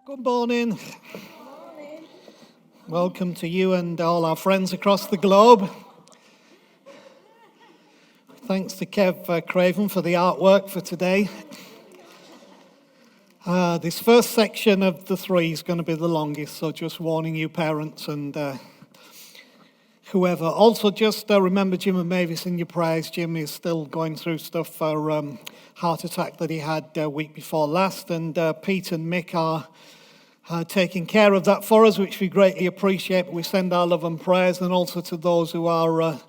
Good morning. Welcome to you and all our friends across the globe. Thanks to Kev Craven for the artwork for today. This first section of the three is going to be the longest, so just warning you parents and whoever. Also, just remember Jim and Mavis in your prayers. Jim is still going through stuff for heart attack that he had week before last, and Pete and Mick are taking care of that for us, which we greatly appreciate. We send our love and prayers, and also to those who are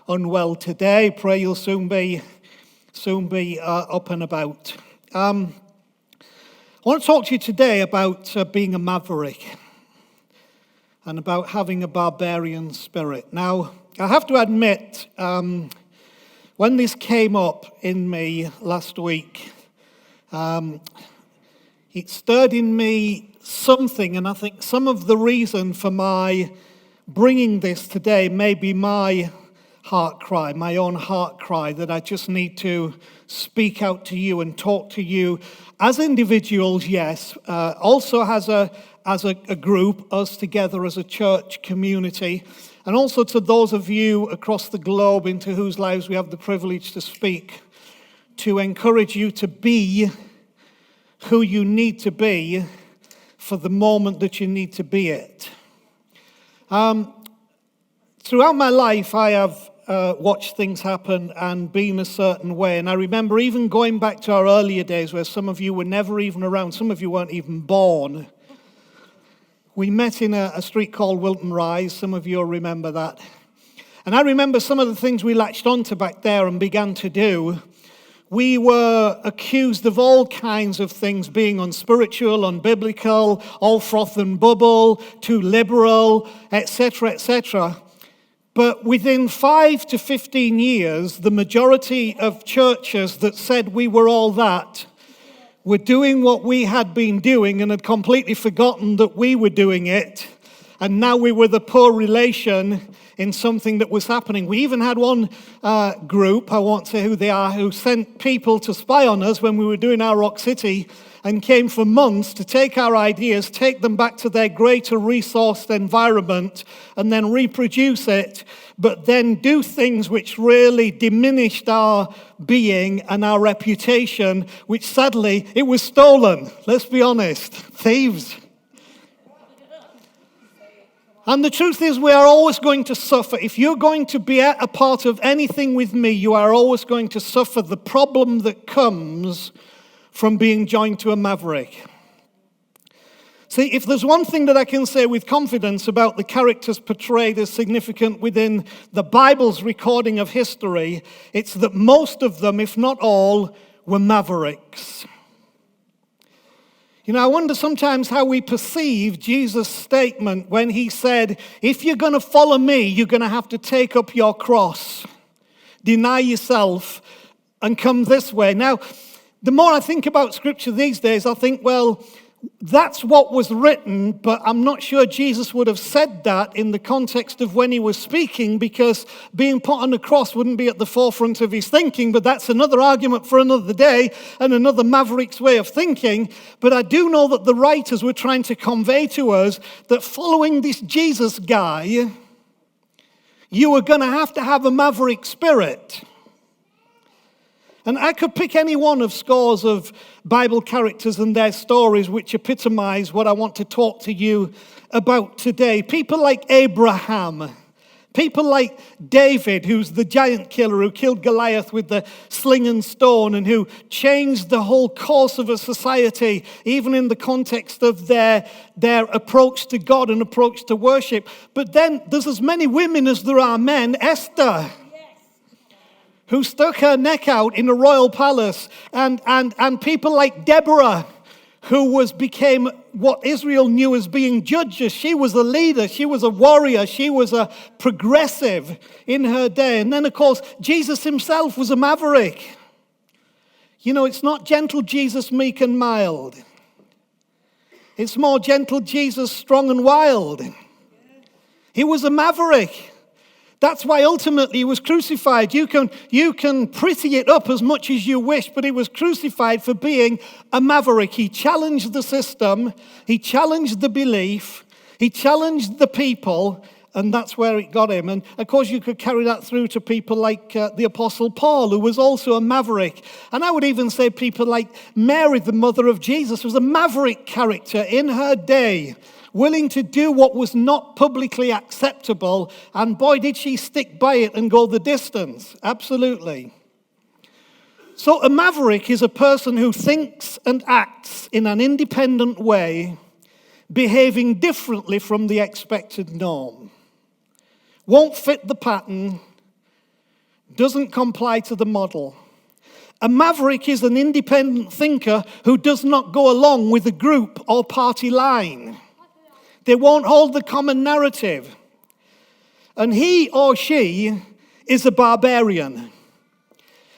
unwell today. Pray you'll soon be up and about. I want to talk to you today about being a maverick and about having a barbarian spirit. Now, I have to admit, when this came up in me last week, it stirred in me something, and I think some of the reason for my bringing this today may be my heart cry, my own heart cry, that I just need to speak out to you and talk to you as individuals, yes, also as a group, us together as a church community, and also to those of you across the globe into whose lives we have the privilege to speak, to encourage you to be who you need to be for the moment that you need to be it. Throughout my life, I have watched things happen and been a certain way. And I remember even going back to our earlier days where some of you were never even around, some of you weren't even born. We met in a street called Wilton Rise. Some of you will remember that. And I remember some of the things we latched onto back there and began to do. We were accused of all kinds of things, being unspiritual, unbiblical, all froth and bubble, too liberal, etc., etc. But within 5 to 15 years, the majority of churches that said we were all that were doing what we had been doing and had completely forgotten that we were doing it. And now we were the poor relation in something that was happening. We even had one group, I won't say who they are, who sent people to spy on us when we were doing our Rock City and came for months to take our ideas, take them back to their greater resourced environment and then reproduce it, but then do things which really diminished our being and our reputation, which sadly, it was stolen. Let's be honest, thieves. And the truth is, we are always going to suffer. If you're going to be a part of anything with me, you are always going to suffer the problem that comes from being joined to a maverick. See, if there's one thing that I can say with confidence about the characters portrayed as significant within the Bible's recording of history, it's that most of them, if not all, were mavericks. You know, I wonder sometimes how we perceive Jesus' statement when he said, if you're going to follow me, you're going to have to take up your cross, deny yourself, and come this way. Now, the more I think about Scripture these days, I think, well, that's what was written, but I'm not sure Jesus would have said that in the context of when he was speaking, because being put on the cross wouldn't be at the forefront of his thinking, but that's another argument for another day and another maverick's way of thinking. But I do know that the writers were trying to convey to us that following this Jesus guy, you were going to have a maverick spirit. And I could pick any one of scores of Bible characters and their stories which epitomize what I want to talk to you about today. People like Abraham, people like David, who's the giant killer who killed Goliath with the sling and stone and who changed the whole course of a society, even in the context of their approach to God and approach to worship. But then there's as many women as there are men. Esther, who stuck her neck out in a royal palace, and people like Deborah, who became what Israel knew as being judges. She was a leader, she was a warrior, she was a progressive in her day. And then, of course, Jesus himself was a maverick. You know, it's not gentle Jesus, meek and mild. It's more gentle Jesus, strong and wild. He was a maverick. That's why ultimately he was crucified. You can pretty it up as much as you wish, but he was crucified for being a maverick. He challenged the system, he challenged the belief, he challenged the people, and that's where it got him. And of course you could carry that through to people like the Apostle Paul, who was also a maverick. And I would even say people like Mary, the mother of Jesus, was a maverick character in her day, willing to do what was not publicly acceptable, and boy, did she stick by it and go the distance. Absolutely. So a maverick is a person who thinks and acts in an independent way, behaving differently from the expected norm. Won't fit the pattern, doesn't comply to the model. A maverick is an independent thinker who does not go along with the group or party line. They won't hold the common narrative. And he or she is a barbarian.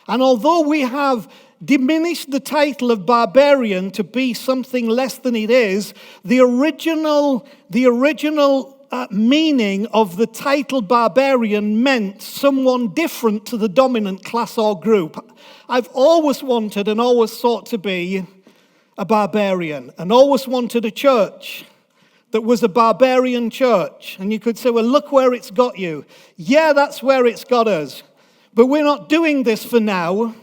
And although we have diminished the title of barbarian to be something less than it is, the original meaning of the title barbarian meant someone different to the dominant class or group. I've always wanted and always sought to be a barbarian, and always wanted a church that was a barbarian church. And you could say, well, look where it's got you. Yeah, that's where it's got us. But we're not doing this for now.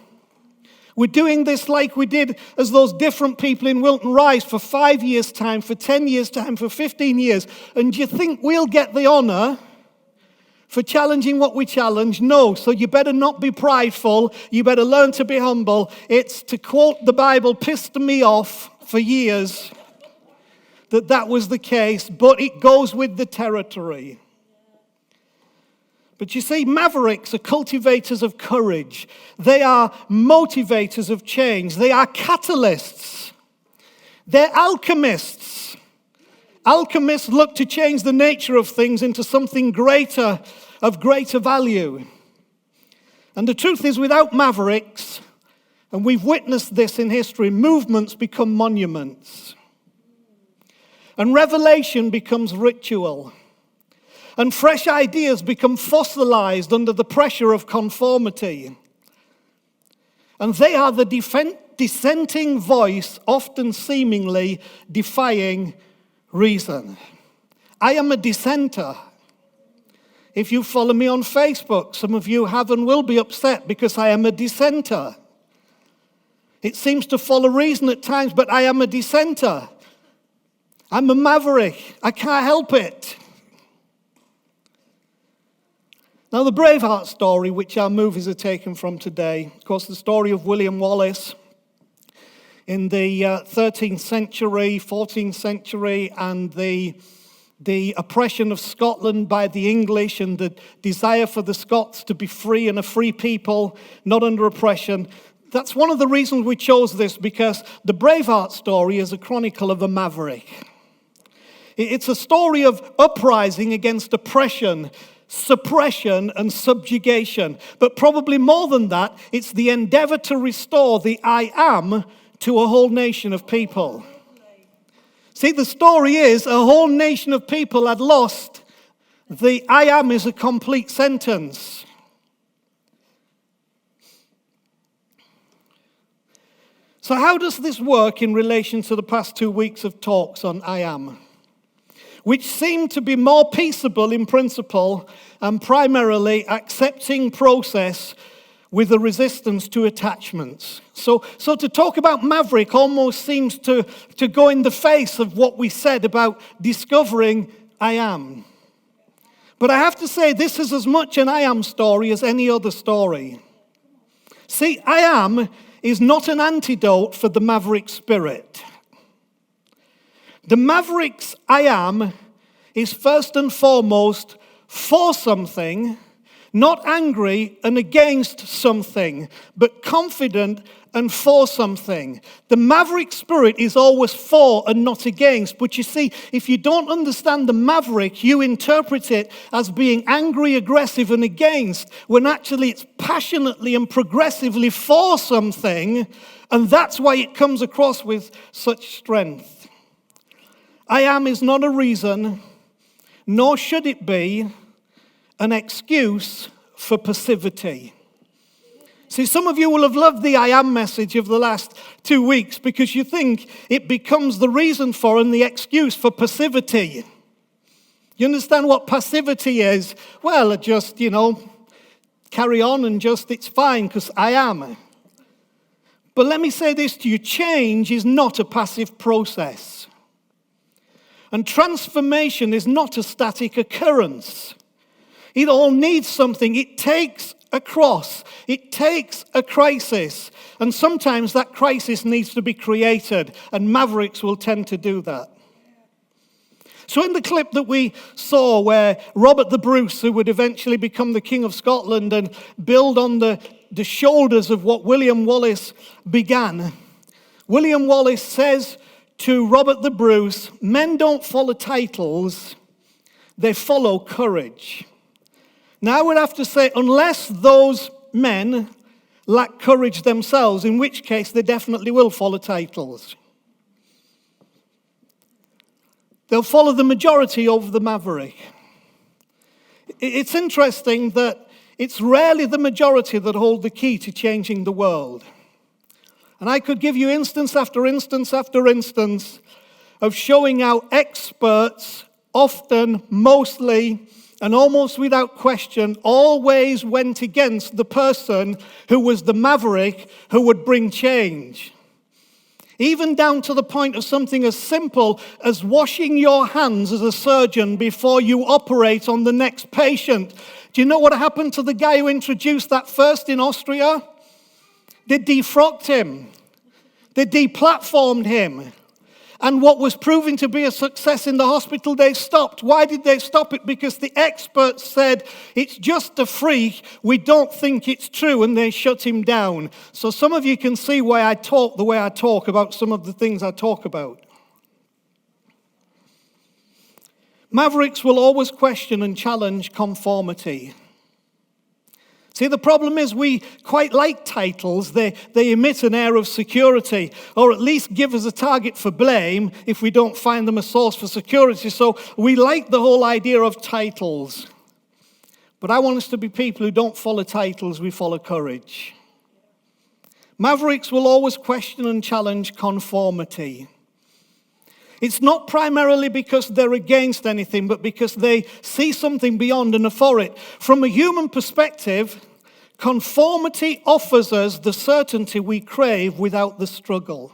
We're doing this like we did as those different people in Wilton Rise for 5 years' time, for 10 years' time, for 15 years. And do you think we'll get the honor for challenging what we challenge? No. So you better not be prideful. You better learn to be humble. It's, to quote the Bible, pissed me off for years that was the case, but it goes with the territory. But you see, mavericks are cultivators of courage. They are motivators of change. They are catalysts. They're alchemists. Alchemists look to change the nature of things into something greater, of greater value. And the truth is, without mavericks, and we've witnessed this in history, movements become monuments. And revelation becomes ritual. And fresh ideas become fossilized under the pressure of conformity. And they are the dissenting voice, often seemingly defying reason. I am a dissenter. If you follow me on Facebook, some of you have and will be upset because I am a dissenter. It seems to follow reason at times, but I am a dissenter. I'm a maverick. I can't help it. Now, the Braveheart story, which our movies are taken from today, of course, the story of William Wallace in the 13th century, 14th century, and the oppression of Scotland by the English and the desire for the Scots to be free and a free people, not under oppression. That's one of the reasons we chose this, because the Braveheart story is a chronicle of a maverick. It's a story of uprising against oppression, suppression, and subjugation. But probably more than that, it's the endeavor to restore the I am to a whole nation of people. See, the story is a whole nation of people had lost the I am is a complete sentence. So how does this work in relation to the past 2 weeks of talks on I am, which seem to be more peaceable in principle and primarily accepting process with a resistance to attachments? So to talk about Maverick almost seems to go in the face of what we said about discovering I am. But I have to say, this is as much an I am story as any other story. See, I am is not an antidote for the Maverick spirit. The Maverick's I am is first and foremost for something, not angry and against something, but confident and for something. The Maverick spirit is always for and not against. But you see, if you don't understand the Maverick, you interpret it as being angry, aggressive, and against, when actually it's passionately and progressively for something, and that's why it comes across with such strength. I am is not a reason, nor should it be, an excuse for passivity. See, some of you will have loved the I am message of the last 2 weeks because you think it becomes the reason for and the excuse for passivity. You understand what passivity is? Well, just, carry on and it's fine because I am. But let me say this to you, change is not a passive process. And transformation is not a static occurrence. It all needs something. It takes a cross. It takes a crisis. And sometimes that crisis needs to be created. And Mavericks will tend to do that. So in the clip that we saw where Robert the Bruce, who would eventually become the King of Scotland and build on the shoulders of what William Wallace began, William Wallace says to Robert the Bruce, men don't follow titles, they follow courage. Now I would have to say, unless those men lack courage themselves, in which case they definitely will follow titles. They'll follow the majority over the Maverick. It's interesting that it's rarely the majority that hold the key to changing the world. And I could give you instance after instance after instance of showing how experts often, mostly, and almost without question, always went against the person who was the maverick who would bring change. Even down to the point of something as simple as washing your hands as a surgeon before you operate on the next patient. Do you know what happened to the guy who introduced that first in Austria? They defrocked him. They deplatformed him. And what was proving to be a success in the hospital, they stopped. Why did they stop it? Because the experts said, it's just a freak, we don't think it's true, and they shut him down. So some of you can see why I talk the way I talk about some of the things I talk about. Mavericks will always question and challenge conformity. See, the problem is we quite like titles. They emit an air of security, or at least give us a target for blame if we don't find them a source for security. So we like the whole idea of titles. But I want us to be people who don't follow titles, we follow courage. Mavericks will always question and challenge conformity. It's not primarily because they're against anything, but because they see something beyond and are for it. From a human perspective, conformity offers us the certainty we crave without the struggle.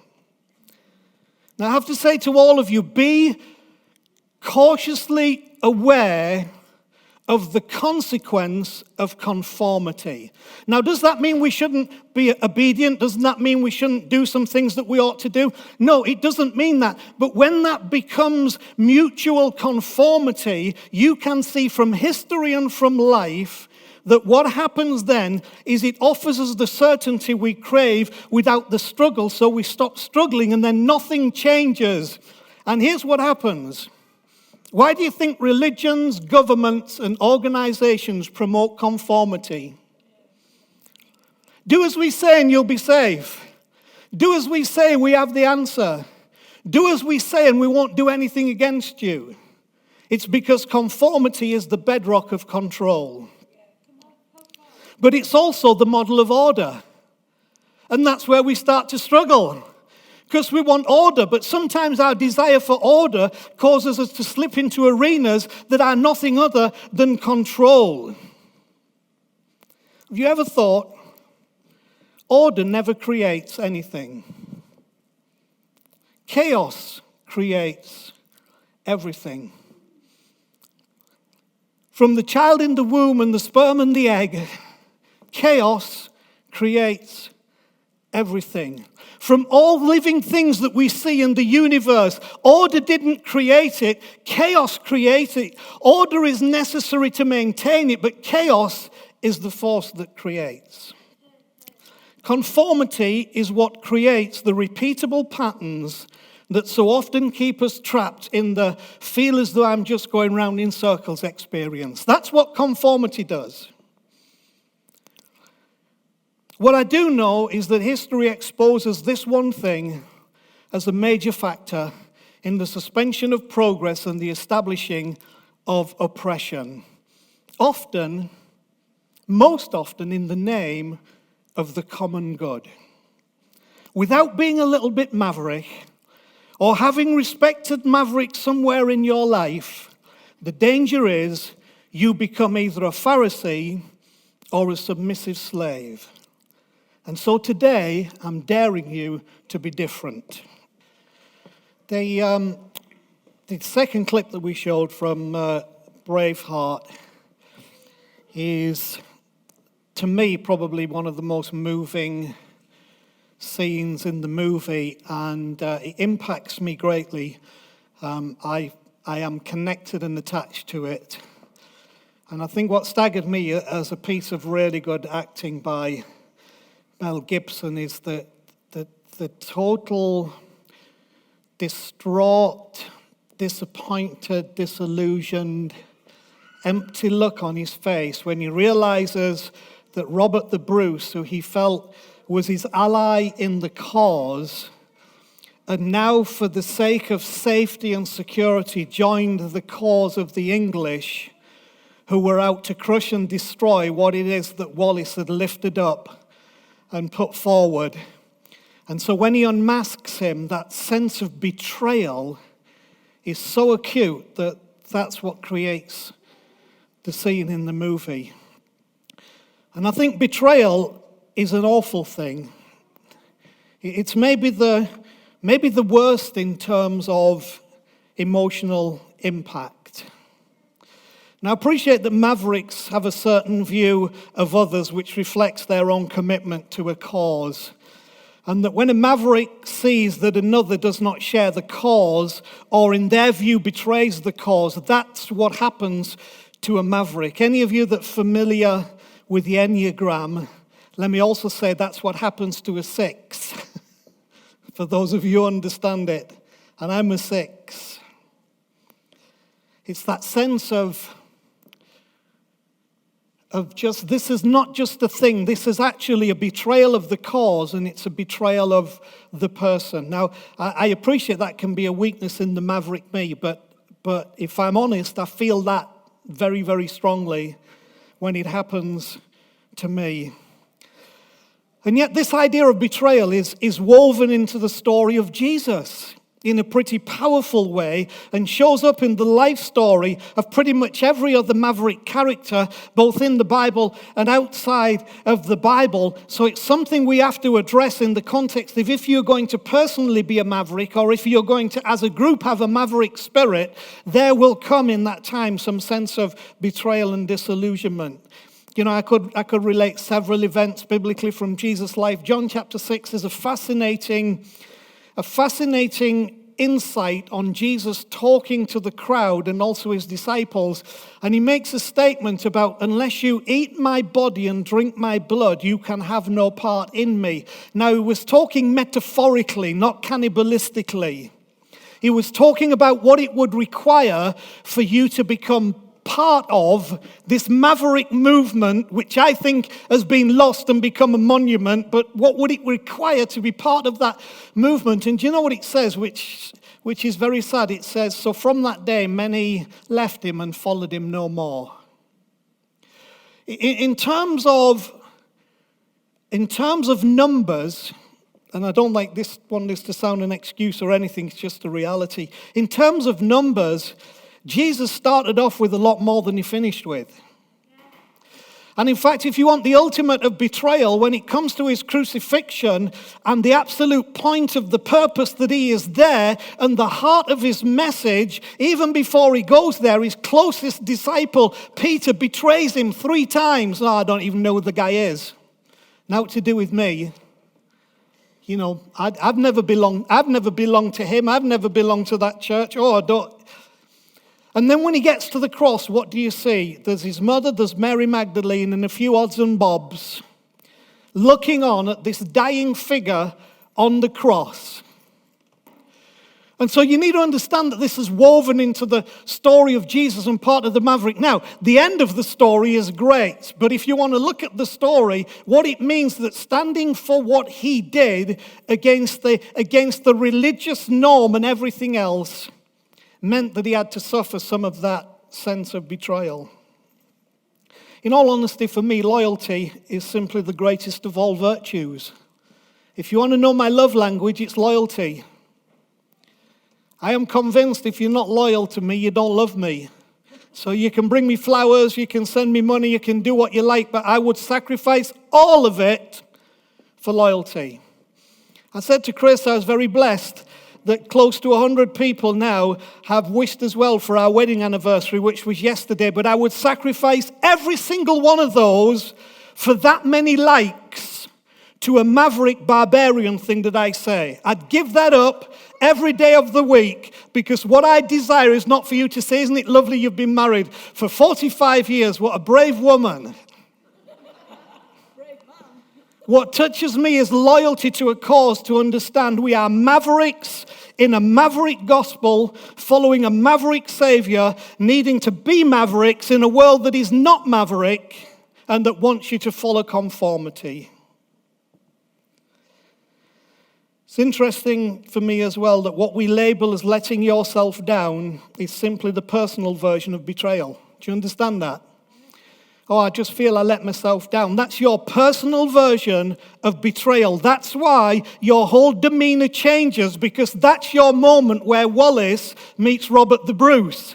Now, I have to say to all of you, be cautiously aware of the consequence of conformity. Now, does that mean we shouldn't be obedient? Doesn't that mean we shouldn't do some things that we ought to do? No, it doesn't mean that. But when that becomes mutual conformity, you can see from history and from life that what happens then is it offers us the certainty we crave without the struggle, so we stop struggling and then nothing changes. And here's what happens. Why do you think religions, governments, and organizations promote conformity? Do as we say and you'll be safe. Do as we say and we have the answer. Do as we say and we won't do anything against you. It's because conformity is the bedrock of control. But it's also the model of order. And that's where we start to struggle. Because we want order, but sometimes our desire for order causes us to slip into arenas that are nothing other than control. Have you ever thought, order never creates anything? Chaos creates everything. From the child in the womb and the sperm and the egg, chaos creates everything. From all living things that we see in the universe, order didn't create it, chaos created it. Order is necessary to maintain it, but chaos is the force that creates. Conformity is what creates the repeatable patterns that so often keep us trapped in the feel as though I'm just going round in circles experience. That's what conformity does. What I do know is that history exposes this one thing as a major factor in the suspension of progress and the establishing of oppression. often, most often in the name of the common good. Without being a little bit maverick, or having respected Maverick somewhere in your life, the danger is you become either a Pharisee or a submissive slave. And so today, I'm daring you to be different. The second clip that we showed from Braveheart is, to me, probably one of the most moving scenes in the movie, and it impacts me greatly. I am connected and attached to it. And I think what staggered me as a piece of really good acting by Mel Gibson is the total distraught, disappointed, disillusioned, empty look on his face when he realizes that Robert the Bruce, who he felt was his ally in the cause, and now for the sake of safety and security joined the cause of the English, who were out to crush and destroy what it is that Wallace had lifted up and put forward. And so when he unmasks him, that sense of betrayal is so acute that that's what creates the scene in the movie. And I think betrayal is an awful thing. It's maybe the worst in terms of emotional impact. Now, I appreciate that Mavericks have a certain view of others which reflects their own commitment to a cause. And that when a maverick sees that another does not share the cause, or in their view betrays the cause, that's what happens to a maverick. Any of you that are familiar with the Enneagram, let me also say that's what happens to a 6. For those of you who understand it. And I'm a 6. It's that sense of just, this is not just a thing, this is actually a betrayal of the cause, and it's a betrayal of the person. Now, I appreciate that can be a weakness in the maverick me, but if I'm honest, I feel that very, very strongly when it happens to me. And yet this idea of betrayal is woven into the story of Jesus in a pretty powerful way, and shows up in the life story of pretty much every other maverick character, both in the Bible and outside of the Bible. So it's something we have to address in the context of if you're going to personally be a maverick, or if you're going to, as a group, have a maverick spirit, there will come in that time some sense of betrayal and disillusionment. You know, I could relate several events biblically from Jesus' life. John chapter 6 is a fascinating insight on Jesus talking to the crowd and also his disciples. And he makes a statement about, unless you eat my body and drink my blood, you can have no part in me. Now, he was talking metaphorically, not cannibalistically. He was talking about what it would require for you to become part of this maverick movement, which I think has been lost and become a monument, but what would it require to be part of that movement? And do you know what it says, which is very sad? It says, so from that day many left him and followed him no more. In terms of numbers, and I don't want this to sound an excuse or anything, it's just a reality. In terms of numbers, Jesus started off with a lot more than he finished with. And in fact, if you want the ultimate of betrayal, when it comes to his crucifixion and the absolute point of the purpose that he is there and the heart of his message, even before he goes there, his closest disciple, Peter, betrays him 3 times. No, I don't even know who the guy is. Now to do with me. You know, I've never belonged to him. I've never belonged to that church. Oh, I don't. And then when he gets to the cross, what do you see? There's his mother, there's Mary Magdalene, and a few odds and bobs looking on at this dying figure on the cross. And so you need to understand that this is woven into the story of Jesus and part of the Maverick. Now, the end of the story is great, but if you want to look at the story, what it means that standing for what he did against the religious norm and everything else meant that he had to suffer some of that sense of betrayal. In all honesty, for me, loyalty is simply the greatest of all virtues. If you want to know my love language, it's loyalty. I am convinced if you're not loyal to me, you don't love me. So you can bring me flowers, you can send me money, you can do what you like, but I would sacrifice all of it for loyalty. I said to Chris, I was very blessed that close to 100 people now have wished as well for our wedding anniversary, which was yesterday, but I would sacrifice every single one of those for that many likes to a Maverick Barbarian thing that I say. I'd give that up every day of the week, because what I desire is not for you to say, isn't it lovely you've been married for 45 years, what a brave woman. What touches me is loyalty to a cause, to understand we are mavericks in a maverick gospel, following a maverick Savior, needing to be mavericks in a world that is not maverick and that wants you to follow conformity. It's interesting for me as well that what we label as letting yourself down is simply the personal version of betrayal. Do you understand that? Oh, I just feel I let myself down. That's your personal version of betrayal. That's why your whole demeanor changes, because that's your moment where Wallace meets Robert the Bruce.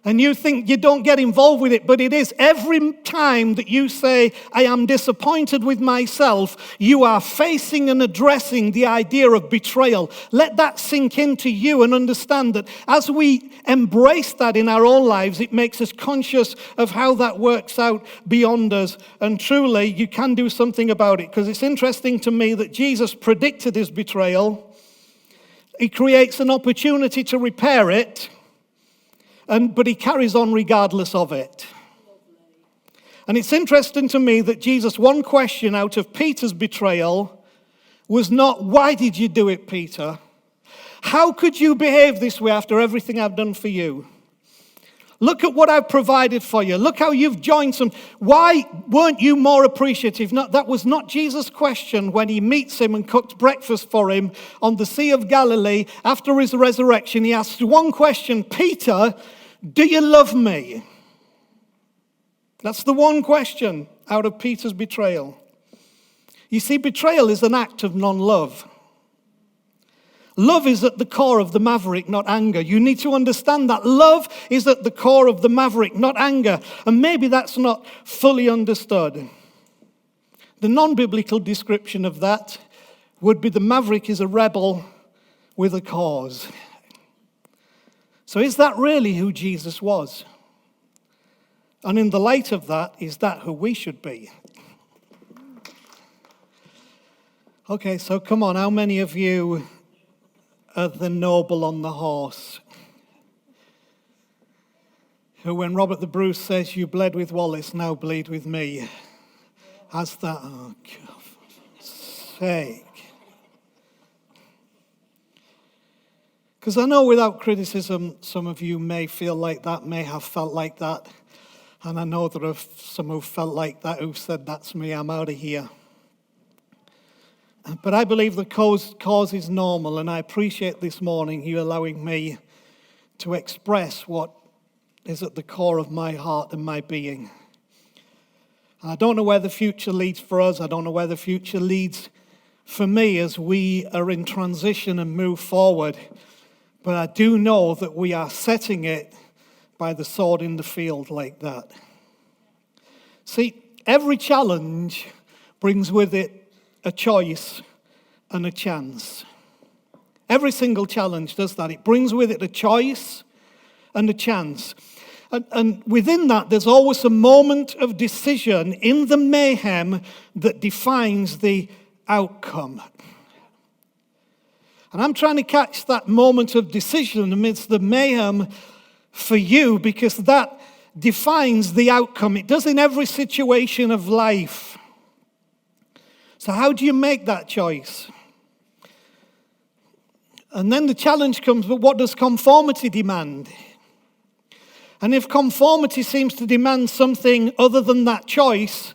And you think you don't get involved with it, but it is. Every time that you say, I am disappointed with myself, you are facing and addressing the idea of betrayal. Let that sink into you and understand that as we embrace that in our own lives, it makes us conscious of how that works out beyond us. And truly, you can do something about it, because it's interesting to me that Jesus predicted his betrayal. He creates an opportunity to repair it. But he carries on regardless of it. And it's interesting to me that Jesus' one question out of Peter's betrayal was not, why did you do it, Peter? How could you behave this way after everything I've done for you? Look at what I've provided for you. Look how you've joined some. Why weren't you more appreciative? No, that was not Jesus' question when he meets him and cooked breakfast for him on the Sea of Galilee after his resurrection. He asked one question, Peter, do you love me? That's the one question out of Peter's betrayal. You see, betrayal is an act of non-love. Love is at the core of the maverick, not anger. You need to understand that. Love is at the core of the maverick, not anger. And maybe that's not fully understood. The non-biblical description of that would be the maverick is a rebel with a cause. So is that really who Jesus was? And in the light of that, is that who we should be? Okay, so come on, how many of you are the noble on the horse? Who, when Robert the Bruce says, you bled with Wallace, now bleed with me. Has that, oh, God's sake. Because I know without criticism, some of you may feel like that, may have felt like that. And I know there are some who felt like that, who said, that's me, I'm out of here. But I believe the cause is normal, and I appreciate this morning you allowing me to express what is at the core of my heart and my being. I don't know where the future leads for us. I don't know where the future leads for me as we are in transition and move forward. But I do know that we are setting it by the sword in the field like that. See, every challenge brings with it a choice and a chance. Every single challenge does that. It brings with it a choice and a chance. And within that, there's always a moment of decision in the mayhem that defines the outcome. And I'm trying to catch that moment of decision amidst the mayhem for you, because that defines the outcome. It does in every situation of life. So how do you make that choice? And then the challenge comes, but what does conformity demand? And if conformity seems to demand something other than that choice,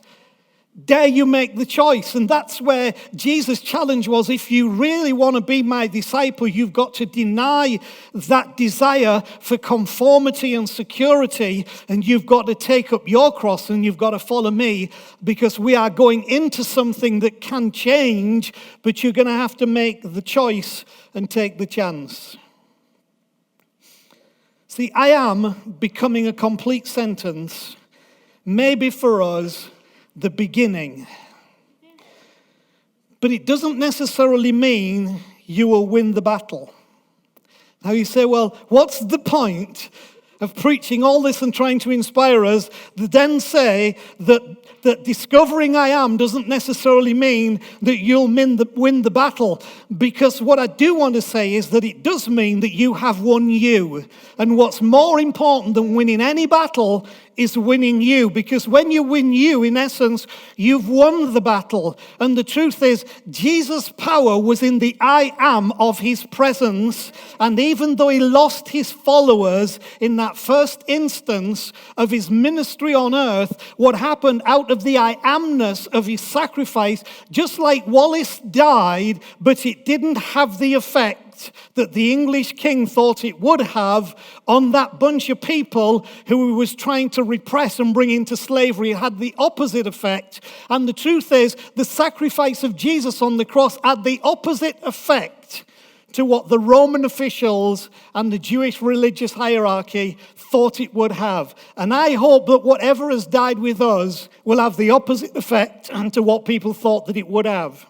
Dare you make the choice? And that's where Jesus' challenge was, if you really want to be my disciple, you've got to deny that desire for conformity and security, and you've got to take up your cross and you've got to follow me, because we are going into something that can change, but you're going to have to make the choice and take the chance. See, I am becoming a complete sentence, maybe for us, the beginning. But it doesn't necessarily mean you will win the battle. Now you say, well, what's the point of preaching all this and trying to inspire us, then say that discovering I am doesn't necessarily mean that you'll win the battle? Because what I do want to say is that it does mean that you have won you. And what's more important than winning any battle is winning you. Because when you win you, in essence, you've won the battle. And the truth is, Jesus' power was in the I am of his presence. And even though he lost his followers in that first instance of his ministry on earth, what happened out of the I amness of his sacrifice, just like Wallace died, but it didn't have the effect that the English king thought it would have on that bunch of people who he was trying to repress and bring into slavery. It had the opposite effect. And the truth is, the sacrifice of Jesus on the cross had the opposite effect to what the Roman officials and the Jewish religious hierarchy thought it would have. And I hope that whatever has died with us will have the opposite effect to what people thought that it would have.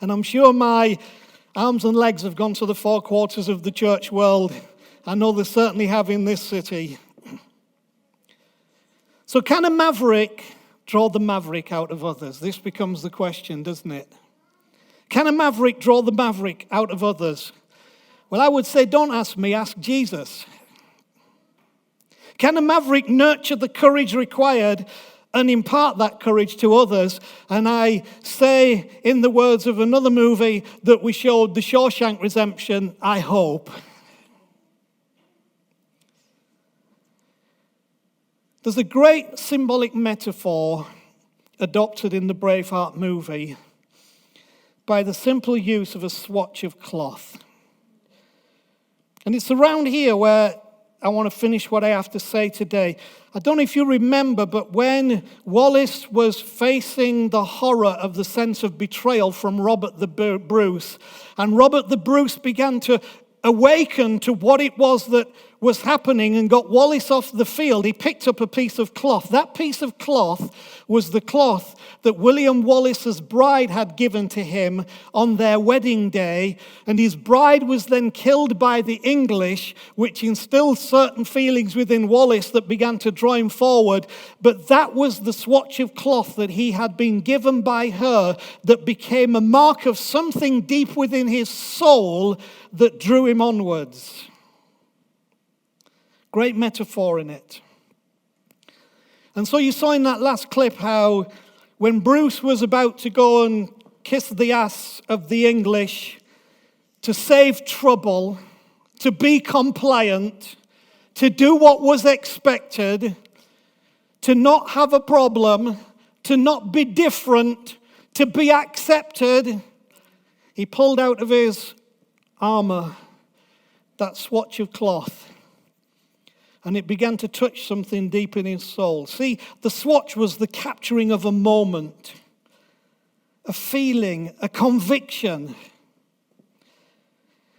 And I'm sure my arms and legs have gone to the four quarters of the church world. I know they certainly have in this city. So can a maverick draw the maverick out of others? This becomes the question, doesn't it? Can a maverick draw the maverick out of others? Well, I would say, don't ask me, ask Jesus. Can a maverick nurture the courage required and impart that courage to others? And I say, in the words of another movie that we showed, The Shawshank Redemption, I hope. There's a great symbolic metaphor adopted in the Braveheart movie by the simple use of a swatch of cloth. And it's around here where I want to finish what I have to say today. I don't know if you remember, but when Wallace was facing the horror of the sense of betrayal from Robert the Bruce, and Robert the Bruce began to awaken to what it was that was happening and got Wallace off the field, he picked up a piece of cloth. That piece of cloth was the cloth that William Wallace's bride had given to him on their wedding day. And his bride was then killed by the English, which instilled certain feelings within Wallace that began to draw him forward. But that was the swatch of cloth that he had been given by her that became a mark of something deep within his soul that drew him onwards. Great metaphor in it. And so you saw in that last clip how when Bruce was about to go and kiss the ass of the English to save trouble, to be compliant, to do what was expected, to not have a problem, to not be different, to be accepted, he pulled out of his armor that swatch of cloth. And it began to touch something deep in his soul. See, the swatch was the capturing of a moment, a feeling, a conviction.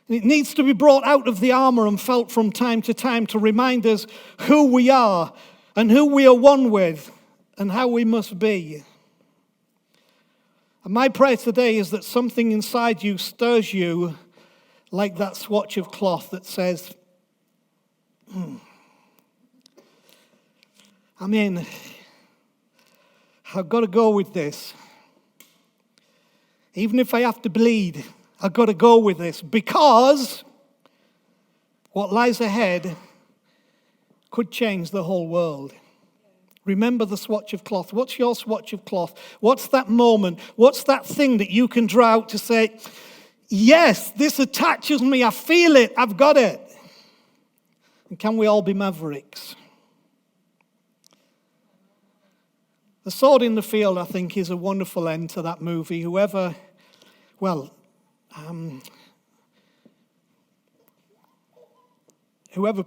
And it needs to be brought out of the armor and felt from time to time to remind us who we are and who we are one with and how we must be. And my prayer today is that something inside you stirs you like that swatch of cloth that says, I'm in. I've got to go with this. Even if I have to bleed, I've got to go with this, because what lies ahead could change the whole world. Remember the swatch of cloth. What's your swatch of cloth? What's that moment? What's that thing that you can draw out to say, yes, this attaches me, I feel it, I've got it. And can we all be mavericks? The sword in the field, I think, is a wonderful end to that movie. Whoever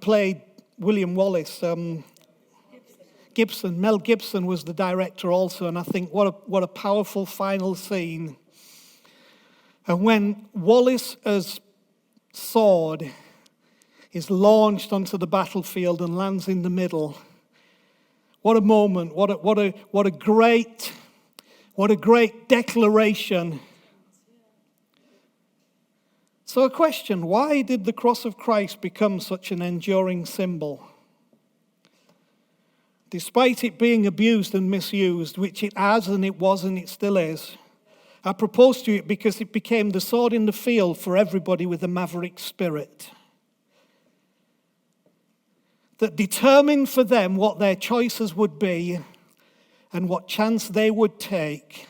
played William Wallace, Mel Gibson was the director also, and I think what a powerful final scene. And when Wallace's sword is launched onto the battlefield and lands in the middle, what a moment! What a great declaration. So a question: why did the cross of Christ become such an enduring symbol? Despite it being abused and misused, which it has and it was and it still is, I propose to it because it became the sword in the field for everybody with a Maverick spirit, that determined for them what their choices would be and what chance they would take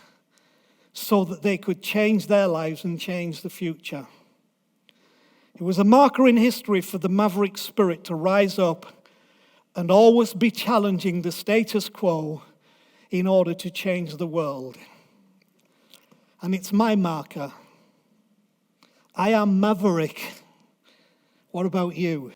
so that they could change their lives and change the future. It was a marker in history for the Maverick spirit to rise up and always be challenging the status quo in order to change the world. And it's my marker. I am Maverick. What about you?